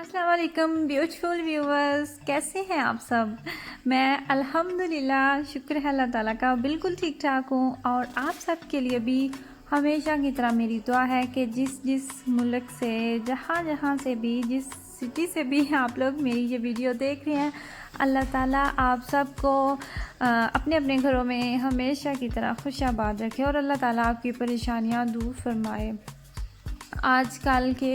अस्सलाम वालेकुम beautiful viewers, कैसे हैं आप सब। मैं अल्हम्दुलिल्लाह, शुक्र है अल्लाह ताला का, बिल्कुल ठीक ठाक हूँ। और आप सब के लिए भी हमेशा की तरह मेरी दुआ है कि जिस जिस मुल्क से, जहाँ जहाँ से भी, जिस सिटी से भी आप लोग मेरी ये वीडियो देख रहे हैं, अल्लाह ताला आप सबको अपने अपने घरों में हमेशा की तरह खुशाबाद रखे और अल्लाह ताला आपकी परेशानियाँ दूर फरमाए। आजकल के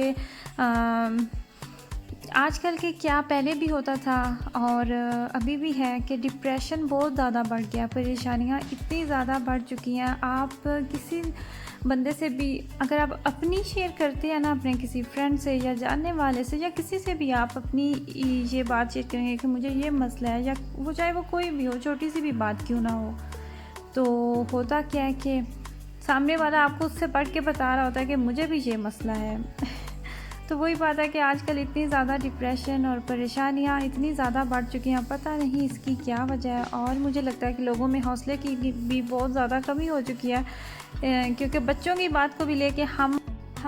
आजकल के क्या पहले भी होता था और अभी भी है कि डिप्रेशन बहुत ज़्यादा बढ़ गया, परेशानियाँ इतनी ज़्यादा बढ़ चुकी हैं। आप किसी बंदे से भी अगर आप अपनी शेयर करते हैं ना, अपने किसी फ्रेंड से या जानने वाले से या किसी से भी आप अपनी ये बात शेयर करेंगे कि मुझे ये मसला है, या वो चाहे वो कोई भी हो, छोटी सी भी बात क्यों ना हो, तो होता क्या है कि सामने वाला आपको उससे पढ़ के बता रहा होता है कि मुझे भी ये मसला है। तो वही बात है कि आजकल इतनी ज़्यादा डिप्रेशन और परेशानियाँ इतनी ज़्यादा बढ़ चुकी हैं, पता नहीं इसकी क्या वजह है। और मुझे लगता है कि लोगों में हौसले की भी बहुत ज़्यादा कमी हो चुकी है, क्योंकि बच्चों की बात को भी लेके हम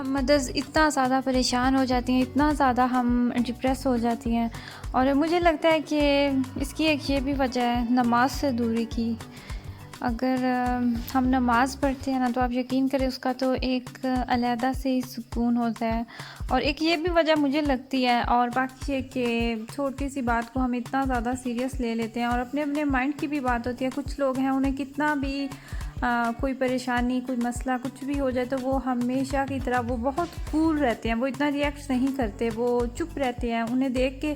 मदर्स इतना ज़्यादा परेशान हो जाती हैं, इतना ज़्यादा हम डिप्रेस हो जाती हैं। और मुझे लगता है कि इसकी एक ये भी वजह है नमाज से दूरी की। अगर हम नमाज़ पढ़ते हैं ना, तो आप यकीन करें उसका तो एक अलहदा से ही सुकून होता है। और एक ये भी वजह मुझे लगती है, और बाकी ये कि छोटी सी बात को हम इतना ज़्यादा सीरियस ले लेते हैं और अपने अपने माइंड की भी बात होती है। कुछ लोग हैं उन्हें कितना भी कोई परेशानी, कोई मसला कुछ भी हो जाए तो वो हमेशा की तरह वो बहुत कूल रहते हैं, वो इतना रिएक्ट नहीं करते, वो चुप रहते हैं। उन्हें देख के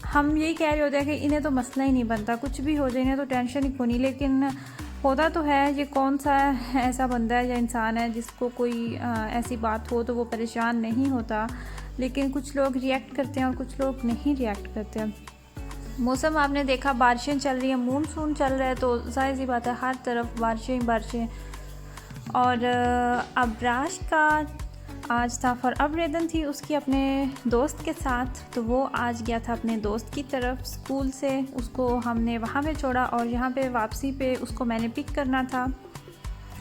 हम यही कह रहे होते हैं कि इन्हें तो मसला ही नहीं बनता, कुछ भी हो जाए इन्हें तो टेंशन ही क्यों नहीं। लेकिन होता तो है, ये कौन सा ऐसा बंदा है या इंसान है जिसको कोई ऐसी बात हो तो वो परेशान नहीं होता। लेकिन कुछ लोग रिएक्ट करते हैं और कुछ लोग नहीं रिएक्ट करते हैं। मौसम आपने देखा, बारिशें चल रही हैं, मानसून चल रहा है, तो जाहिर सी बात है हर तरफ बारिशें ही बारिशें। और अब्राश का आज था फॉर अबरेदन थी उसकी अपने दोस्त के साथ, तो वो आज गया था अपने दोस्त की तरफ स्कूल से। उसको हमने वहाँ पे छोड़ा और यहाँ पे वापसी पे उसको मैंने पिक करना था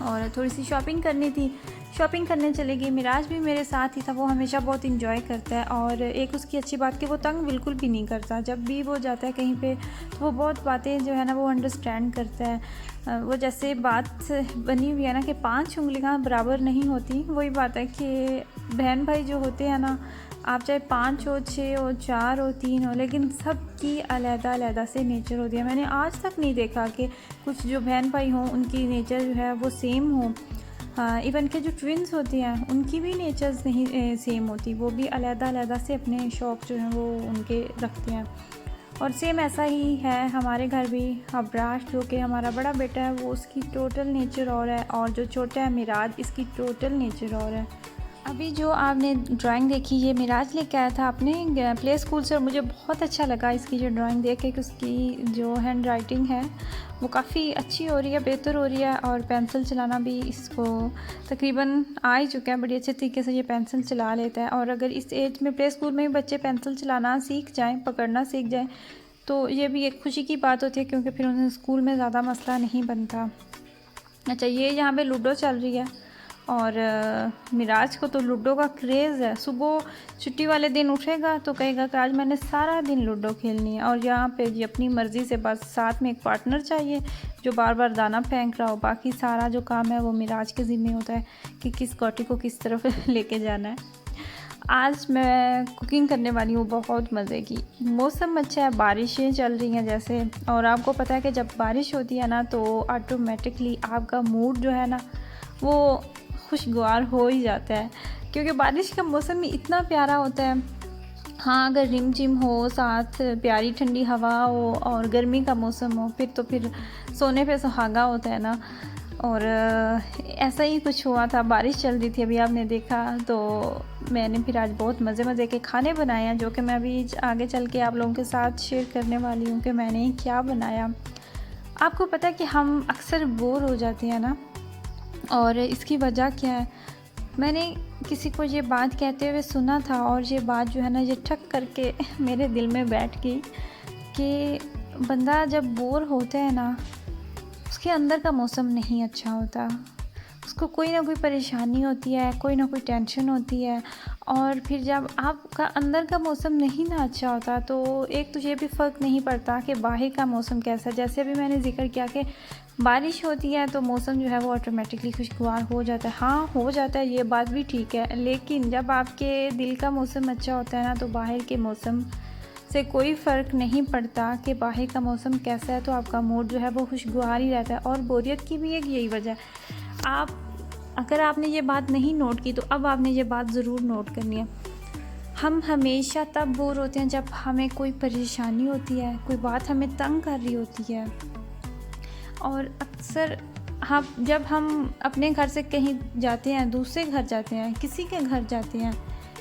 और थोड़ी सी शॉपिंग करनी थी, शॉपिंग करने चली गई। मिराज भी मेरे साथ ही था, वो हमेशा बहुत इंजॉय करता है। और एक उसकी अच्छी बात कि वो तंग बिल्कुल भी नहीं करता, जब भी वो जाता है कहीं पे तो वो बहुत बातें जो है ना वो अंडरस्टैंड करता है। वो जैसे बात बनी हुई है ना कि 5 उंगलियां बराबर नहीं होती, वही बात है कि बहन भाई जो होते हैं ना, आप चाहे 5 हो, 6 हो, 4 हो, 3 हो, लेकिन सबकी अलहदा अलहदा से नेचर होती है। मैंने आज तक नहीं देखा कि कुछ जो बहन भाई हों उनकी नेचर जो है वो सेम हो। इवन के जो ट्विन्स होती हैं उनकी भी नेचर्स नहीं सेम होती, वो भी अलहदा अलहदा से अपने शौक़ जो हैं वो उनके रखते हैं। और सेम ऐसा ही है हमारे घर भी। अब्राश जो कि हमारा बड़ा बेटा है, वो उसकी टोटल नेचर और है, और जो छोटा है मिराज, इसकी टोटल नेचर और है। अभी जो आपने ड्राइंग देखी, ये मिराज लेके आया था अपने प्ले स्कूल से और मुझे बहुत अच्छा लगा इसकी जो ड्राइंग देख के कि उसकी जो हैंड राइटिंग है वो काफ़ी अच्छी हो रही है, बेहतर हो रही है। और पेंसिल चलाना भी इसको तकरीबन आ ही चुका है, बड़ी अच्छे तरीके से ये पेंसिल चला लेता है। और अगर इस एज में प्ले स्कूल में बच्चे पेंसिल चलाना सीख जाएँ, पकड़ना सीख जाएँ, तो ये भी एक खुशी की बात होती है, क्योंकि फिर उन्हें स्कूल में ज़्यादा मसला नहीं बनता। अच्छा, ये यहाँ पे लूडो चल रही है और मिराज को तो लूडो का क्रेज़ है। सुबह छुट्टी वाले दिन उठेगा तो कहेगा कि आज मैंने सारा दिन लूडो खेलनी है। और यहाँ पे जी अपनी मर्ज़ी से, बस साथ में एक पार्टनर चाहिए जो बार बार दाना फेंक रहा हो। बाकी सारा जो काम है वो मिराज के ज़िम्मे होता है कि किस गोटी को किस तरफ लेके जाना है। आज मैं कुकिंग करने वाली हूँ बहुत मज़े की। मौसम अच्छा है, बारिशें चल रही हैं जैसे, और आपको पता है कि जब बारिश होती है ना तो ऑटोमेटिकली आपका मूड जो है ना वो खुशगवार हो ही जाता है, क्योंकि बारिश का मौसम ही इतना प्यारा होता है। हाँ, अगर रिमझिम हो, साथ प्यारी ठंडी हवा हो और गर्मी का मौसम हो, फिर सोने पे सुहागा होता है ना। और ऐसा ही कुछ हुआ था, बारिश चल रही थी अभी आपने देखा, तो मैंने फिर आज बहुत मज़े के खाने बनाए हैं, जो कि मैं अभी आगे चल के आप लोगों के साथ शेयर करने वाली हूँ कि मैंने क्या बनाया। आपको पता है कि हम अक्सर बोर हो जाते हैं ना, और इसकी वजह क्या है, मैंने किसी को ये बात कहते हुए सुना था और ये बात जो है ना ये ठक करके मेरे दिल में बैठ गई कि बंदा जब बोर होता है ना, उसके अंदर का मौसम नहीं अच्छा होता, उसको कोई ना कोई परेशानी होती है, कोई ना कोई टेंशन होती है। और फिर जब आपका अंदर का मौसम नहीं ना अच्छा होता तो एक तो ये भी फ़र्क नहीं पड़ता कि बाहर का मौसम कैसा है। जैसे अभी मैंने ज़िक्र किया कि बारिश होती है तो मौसम जो है वो ऑटोमेटिकली खुशगवार हो जाता है। हाँ, हो जाता है, ये बात भी ठीक है, लेकिन जब आपके दिल का मौसम अच्छा होता है ना तो बाहर के मौसम से कोई फ़र्क नहीं पड़ता कि बाहर का मौसम कैसा है, तो आपका मूड जो है वो खुशगवार ही रहता है। और बोरियत की भी एक यही वजह है। अगर आपने ये बात नहीं नोट की तो अब आपने ये बात ज़रूर नोट करनी है। हम हमेशा तब बोर होते हैं जब हमें कोई परेशानी होती है, कोई बात हमें तंग कर रही होती है। और अक्सर जब हम अपने घर से कहीं जाते हैं, दूसरे घर जाते हैं, किसी के घर जाते हैं,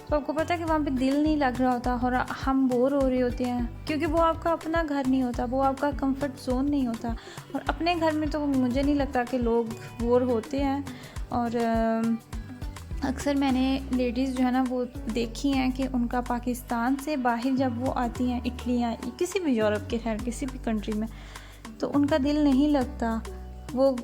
तो आपको पता है कि वहाँ पे दिल नहीं लग रहा होता और हम बोर हो रहे होते हैं, क्योंकि वो आपका अपना घर नहीं होता, वो आपका कंफर्ट जोन नहीं होता। और अपने घर में तो मुझे नहीं लगता कि लोग बोर होते हैं। और अक्सर मैंने लेडीज़ जो है ना वो देखी हैं कि उनका पाकिस्तान से बाहर जब वो आती हैं, इटली या किसी भी यूरोप के खैर किसी भी कंट्री में, तो उनका दिल नहीं लगता वो।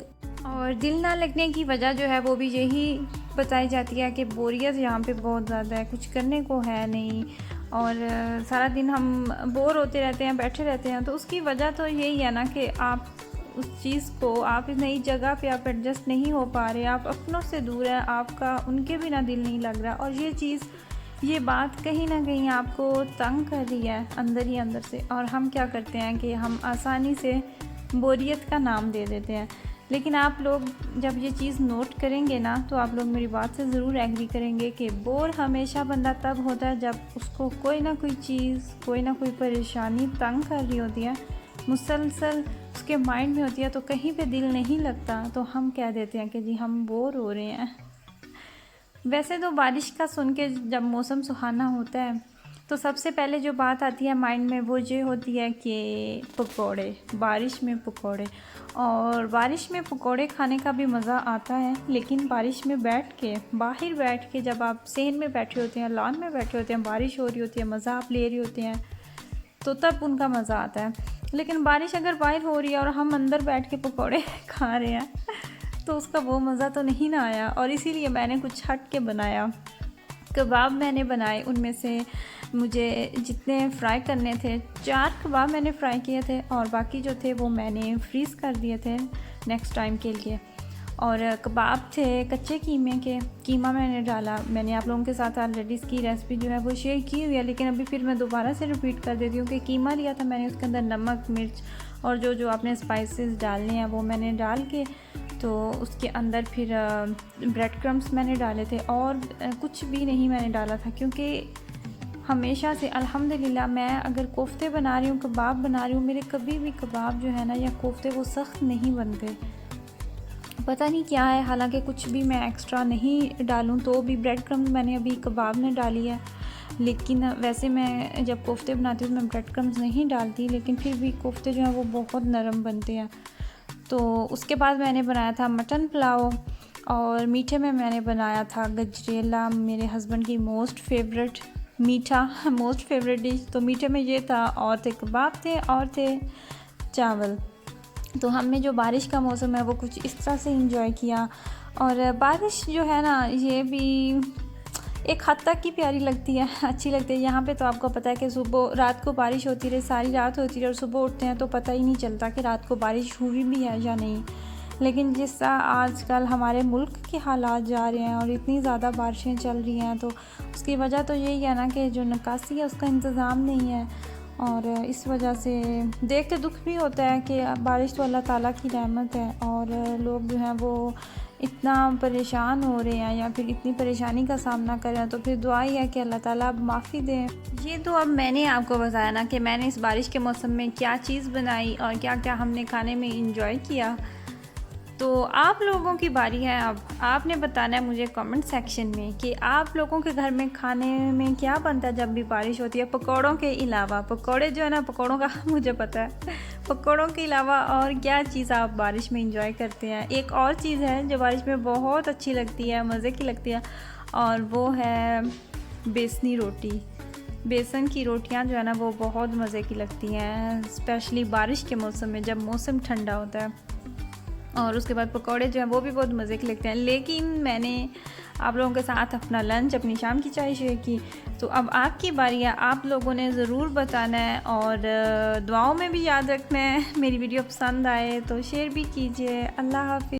और दिल ना लगने की वजह जो है वो भी यही बताई जाती है कि बोरियत यहाँ पे बहुत ज़्यादा है, कुछ करने को है नहीं, और सारा दिन हम बोर होते रहते हैं, बैठे रहते हैं। तो उसकी वजह तो यही है ना कि आप उस चीज़ को, आप इस नई जगह पे आप एडजस्ट नहीं हो पा रहे, आप अपनों से दूर है, आपका उनके बिना दिल नहीं लग रहा। और ये बात कहीं ना कहीं आपको तंग कर रही है अंदर ही अंदर से। और हम क्या करते हैं कि हम आसानी से बोरियत का नाम दे देते हैं। लेकिन आप लोग जब ये चीज़ नोट करेंगे ना तो आप लोग मेरी बात से ज़रूर एग्री करेंगे कि बोर हमेशा बंदा तब होता है जब उसको कोई ना कोई चीज़, कोई ना कोई परेशानी तंग कर रही होती है, मुसलसल उसके माइंड में होती है, तो कहीं पे दिल नहीं लगता, तो हम कह देते हैं कि जी हम बोर हो रहे हैं। वैसे तो बारिश का सुन के जब मौसम सुहाना होता है तो सबसे पहले जो बात आती है माइंड में वो ये होती है कि पकौड़े, बारिश में पकौड़े। और बारिश में पकौड़े खाने का भी मज़ा आता है, लेकिन बारिश में बैठ के, बाहर बैठ के, जब आप सहन में बैठे होते हैं, लॉन में बैठे होते हैं, बारिश हो रही होती है, मज़ा आप ले रहे होते हैं, तो तब उनका मज़ा आता है। लेकिन बारिश अगर बाहर हो रही है और हम अंदर बैठ के पकौड़े खा रहे हैं तो उसका वो मज़ा तो नहीं ना आया। और इसीलिए मैंने कुछ हट के बनाया। कबाब मैंने बनाए, उनमें से मुझे जितने फ्राई करने थे, 4 कबाब मैंने फ्राई किए थे और बाकी जो थे वो मैंने फ्रीज़ कर दिए थे नेक्स्ट टाइम के लिए। और कबाब थे कच्चे कीमे के, कीमा मैंने डाला। मैंने आप लोगों के साथ ऑलरेडी इसकी रेसिपी जो है वो शेयर की हुई है, लेकिन अभी फिर मैं दोबारा से रिपीट कर देती हूँ कि कीमा लिया था मैंने, उसके अंदर नमक, मिर्च और जो आपने स्पाइसेस डालने हैं वो मैंने डाल के, तो उसके अंदर फिर ब्रेड क्रम्स मैंने डाले थे और कुछ भी नहीं मैंने डाला था। क्योंकि हमेशा से अल्हम्दुलिल्लाह मैं अगर कोफ्ते बना रही हूँ, कबाब बना रही हूँ, मेरे कभी भी कबाब जो है ना या कोफ्ते वो सख्त नहीं बनते, पता नहीं क्या है। हालांकि कुछ भी मैं एक्स्ट्रा नहीं डालूँ तो भी, ब्रेड क्रम्स मैंने अभी कबाब में डाली है, लेकिन वैसे मैं जब कोफ्ते बनाती हूँ मैं ब्रेड क्रम्स नहीं डालती, लेकिन फिर भी कोफ्ते जो हैं वो बहुत नरम बनते हैं। तो उसके बाद मैंने बनाया था मटन पुलाव, और मीठे में मैंने बनाया था गजरेला, मेरे हस्बैंड की मोस्ट फेवरेट डिश। तो मीठे में ये था, और थे कबाब थे और थे चावल। तो हमने जो बारिश का मौसम है वो कुछ इस तरह से एंजॉय किया। और बारिश जो है ना ये भी एक हद तक की प्यारी लगती है, अच्छी लगती है। यहाँ पे तो आपको पता है कि सुबह रात को बारिश होती रहे, सारी रात होती रहे, और सुबह उठते हैं तो पता ही नहीं चलता कि रात को बारिश हुई भी है या नहीं। लेकिन जिस तरह आजकल हमारे मुल्क के हालात जा रहे हैं और इतनी ज़्यादा बारिशें चल रही हैं, तो उसकी वजह तो यही है ना कि जो निकासी है उसका इंतज़ाम नहीं है। और इस वजह से देख के दुख भी होता है कि बारिश तो अल्लाह ताला की रहमत है, और लोग जो हैं वो इतना परेशान हो रहे हैं या फिर इतनी परेशानी का सामना कर रहे हैं, तो फिर दुआ ही है कि अल्लाह ताला अब माफ़ी दें। ये तो अब मैंने आपको बताया ना कि मैंने इस बारिश के मौसम में क्या चीज़ बनाई और क्या क्या हमने खाने में इंजॉय किया। तो आप लोगों की बारी है, अब आपने बताना है मुझे कमेंट सेक्शन में कि आप लोगों के घर में खाने में क्या बनता है जब भी बारिश होती है, पकौड़ों के अलावा। पकौड़े जो है ना, पकौड़ों का मुझे पता है, पकौड़ों के अलावा और क्या चीज़ आप बारिश में इंजॉय करते हैं। एक और चीज़ है जो बारिश में बहुत अच्छी लगती है, मज़े की लगती है, और वो है बेसनी रोटी। बेसन की रोटियां जो है ना वो बहुत मज़े की लगती हैं, स्पेशली बारिश के मौसम में जब मौसम ठंडा होता है। और उसके बाद पकौड़े जो हैं वो भी बहुत मज़े के लगते हैं। लेकिन मैंने आप लोगों के साथ अपना लंच, अपनी शाम की चाय शेयर की, तो अब आपकी बारी है। आप लोगों ने ज़रूर बताना है और दुआओं में भी याद रखना है। मेरी वीडियो पसंद आए तो शेयर भी कीजिए। अल्लाह हाफ़िज़।